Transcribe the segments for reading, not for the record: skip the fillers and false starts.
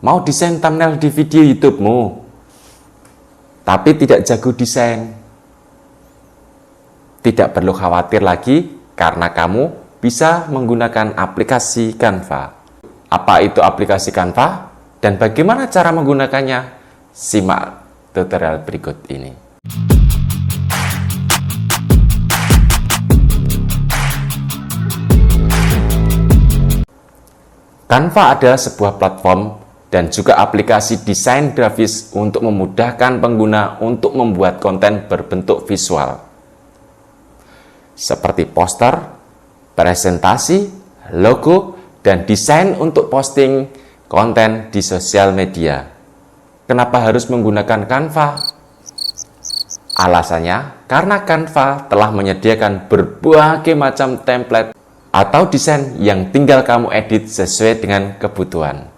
Mau desain thumbnail di video YouTube-mu, tapi tidak jago desain? Tidak perlu khawatir lagi karena kamu bisa menggunakan aplikasi Canva. Apa itu aplikasi Canva dan bagaimana cara menggunakannya? Simak tutorial berikut ini. Canva adalah sebuah platform dan juga aplikasi desain grafis untuk memudahkan pengguna untuk membuat konten berbentuk visual. Seperti poster, presentasi, logo, dan desain untuk posting konten di sosial media. Kenapa harus menggunakan Canva? Alasannya, karena Canva telah menyediakan berbagai macam template atau desain yang tinggal kamu edit sesuai dengan kebutuhan.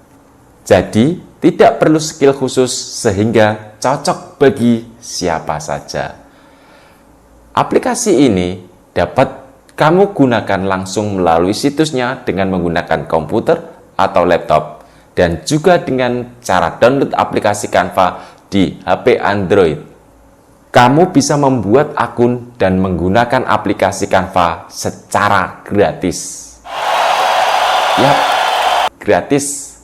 Jadi, tidak perlu skill khusus sehingga cocok bagi siapa saja. Aplikasi ini dapat kamu gunakan langsung melalui situsnya dengan menggunakan komputer atau laptop dan juga dengan cara download aplikasi Canva di HP Android. Kamu bisa membuat akun dan menggunakan aplikasi Canva secara gratis. Yap, gratis.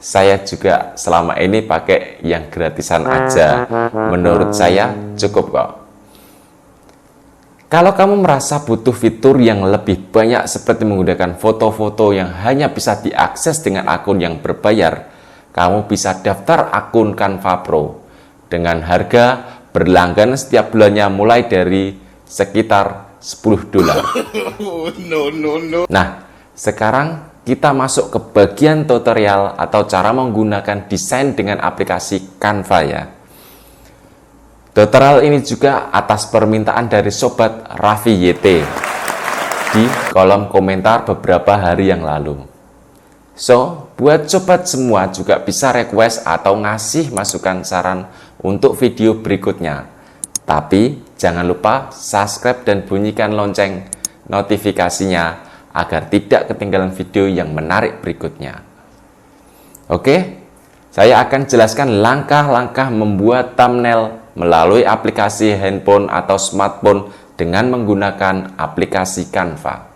Saya juga selama ini pakai yang gratisan aja. Menurut saya cukup kok. Kalau kamu merasa butuh fitur yang lebih banyak seperti menggunakan foto-foto yang hanya bisa diakses dengan akun yang berbayar, kamu bisa daftar akun Canva Pro dengan harga berlangganan setiap bulannya mulai dari sekitar $10. Nah, sekarang kita masuk ke bagian tutorial atau cara menggunakan desain dengan aplikasi Canva ya. Tutorial ini juga atas permintaan dari Sobat Raffi YT di kolom komentar beberapa hari yang lalu. So, buat sobat semua juga bisa request atau ngasih masukan saran untuk video berikutnya. Tapi jangan lupa subscribe dan bunyikan lonceng notifikasinya agar tidak ketinggalan video yang menarik berikutnya. Oke, saya akan jelaskan langkah-langkah membuat thumbnail melalui aplikasi handphone atau smartphone dengan menggunakan aplikasi Canva.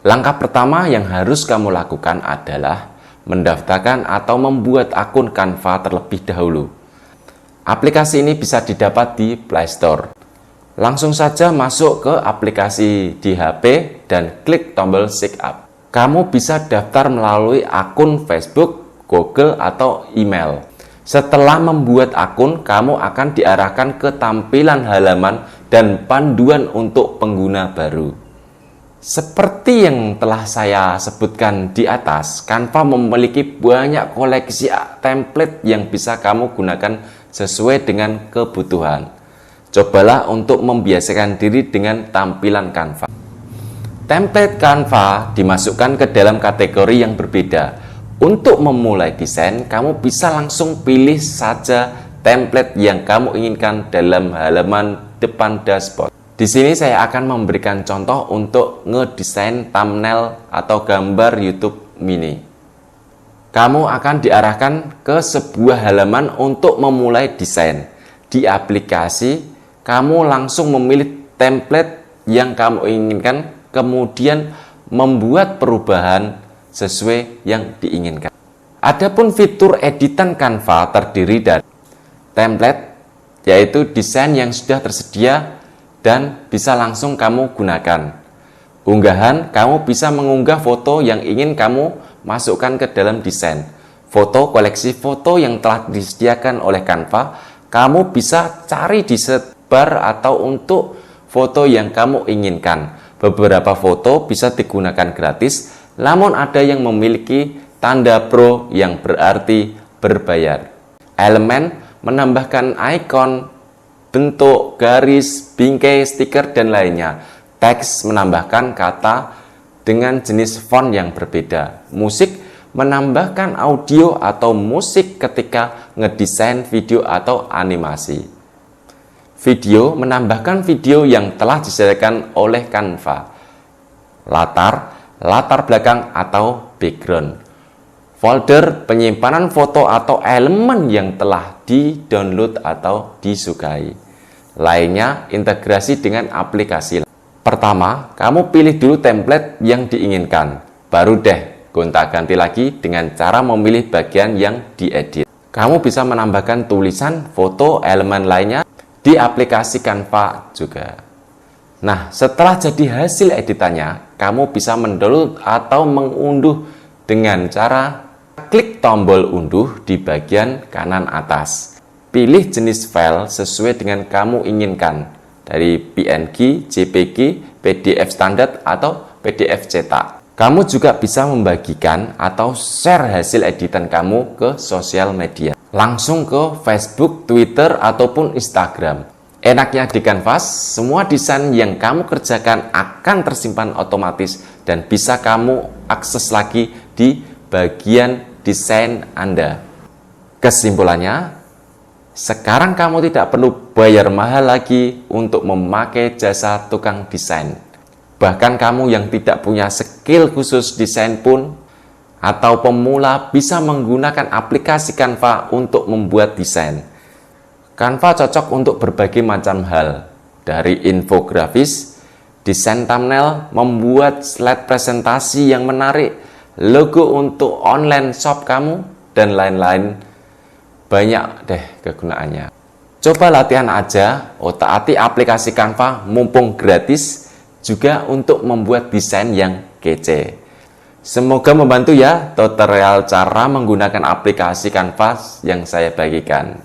Langkah pertama yang harus kamu lakukan adalah mendaftarkan atau membuat akun Canva terlebih dahulu. Aplikasi ini bisa didapat di Play Store. Langsung saja masuk ke aplikasi di HP dan klik tombol sign up. Kamu bisa daftar melalui akun Facebook, Google, atau email. Setelah membuat akun, kamu akan diarahkan ke tampilan halaman dan panduan untuk pengguna baru. Seperti yang telah saya sebutkan di atas, Canva memiliki banyak koleksi template yang bisa kamu gunakan sesuai dengan kebutuhan. Cobalah untuk membiasakan diri dengan tampilan Canva. Template Canva dimasukkan ke dalam kategori yang berbeda. Untuk memulai desain, kamu bisa langsung pilih saja template yang kamu inginkan dalam halaman depan dashboard. Di sini saya akan memberikan contoh untuk ngedesain thumbnail atau gambar YouTube mini. Kamu akan diarahkan ke sebuah halaman untuk memulai desain. Di aplikasi, kamu langsung memilih template yang kamu inginkan, kemudian membuat perubahan sesuai yang diinginkan. Adapun fitur editan Canva terdiri dari template, yaitu desain yang sudah tersedia dan bisa langsung kamu gunakan. Unggahan, kamu bisa mengunggah foto yang ingin kamu masukkan ke dalam desain. Foto, koleksi foto yang telah disediakan oleh Canva, kamu bisa cari di bar atau untuk foto yang kamu inginkan. Beberapa foto bisa digunakan gratis, namun ada yang memiliki tanda pro yang berarti berbayar. Elemen menambahkan ikon, bentuk, garis, bingkai, stiker, dan lainnya. Teks menambahkan kata dengan jenis font yang berbeda. Musik menambahkan audio atau musik ketika ngedesain video atau animasi. Video menambahkan video yang telah disediakan oleh Canva. Latar belakang atau background. folder penyimpanan foto atau elemen yang telah di-download atau disukai. Lainnya, integrasi dengan aplikasi. Pertama, kamu pilih dulu template yang diinginkan. Baru deh, gonta-ganti lagi dengan cara memilih bagian yang diedit. Kamu bisa menambahkan tulisan, foto, elemen lainnya di aplikasi Canva juga. Nah, setelah jadi hasil editannya, kamu bisa mendownload atau mengunduh dengan cara klik tombol unduh di bagian kanan atas. Pilih jenis file sesuai dengan kamu inginkan, dari PNG, JPG, PDF standar, atau PDF cetak. Kamu juga bisa membagikan atau share hasil editan kamu ke sosial media. Langsung ke Facebook, Twitter, ataupun Instagram. Enaknya di Canvas, semua desain yang kamu kerjakan akan tersimpan otomatis dan bisa kamu akses lagi di bagian desain Anda. Kesimpulannya, sekarang kamu tidak perlu bayar mahal lagi untuk memakai jasa tukang desain. Bahkan kamu yang tidak punya skill khusus desain pun atau pemula bisa menggunakan aplikasi Canva untuk membuat desain. Canva cocok untuk berbagai macam hal, dari infografis, desain thumbnail, membuat slide presentasi yang menarik, logo untuk online shop kamu, dan lain-lain. Banyak deh kegunaannya. Coba latihan aja, otak-atik aplikasi Canva mumpung gratis, juga untuk membuat desain yang kece. Semoga membantu ya tutorial cara menggunakan aplikasi Canva yang saya bagikan.